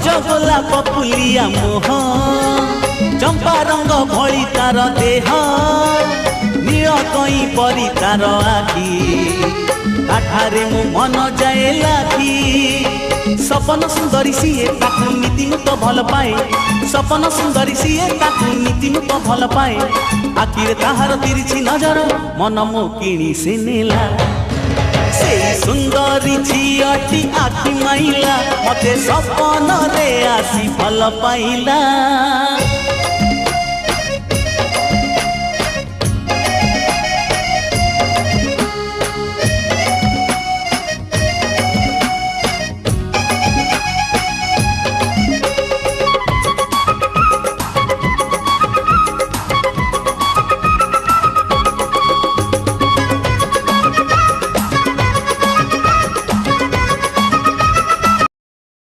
भज गोलाप फुलिया मोह चंपा रंग भली तार देह नील कई परी तार आखि ताठारे मो मन जाए लाखी सपन सुंदरी सीए ताकू नीति मुत भल पाए सपन सुंदरी सीए ताकू नीति मुत भल पाए आखिरे ताहार तिरछी नजर मन मो किणी से नेला से सुंदरी झीटी आखि माइला मते सपन रे आसी भल पाइला।